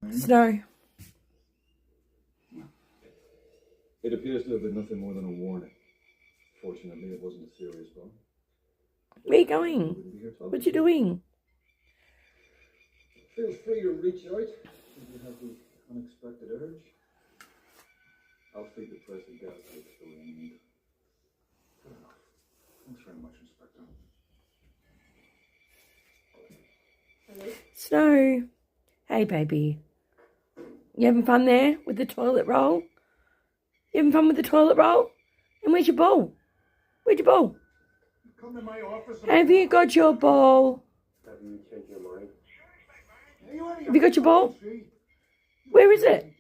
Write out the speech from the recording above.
Snow. It appears to have been nothing more than a warning. Fortunately, it wasn't a serious one. Where are you going? What you doing? Feel free to reach out if you have the unexpected urge. I'll feed the present gas out to the end. Good enough. Thanks very much, Inspector. Snow. Hey, baby. You having fun there with the toilet roll? You having fun with the toilet roll? And where's your ball? Where's your ball? Come to my office. Have you got your ball? Have you changed your mind? Have you got your ball? Where is it?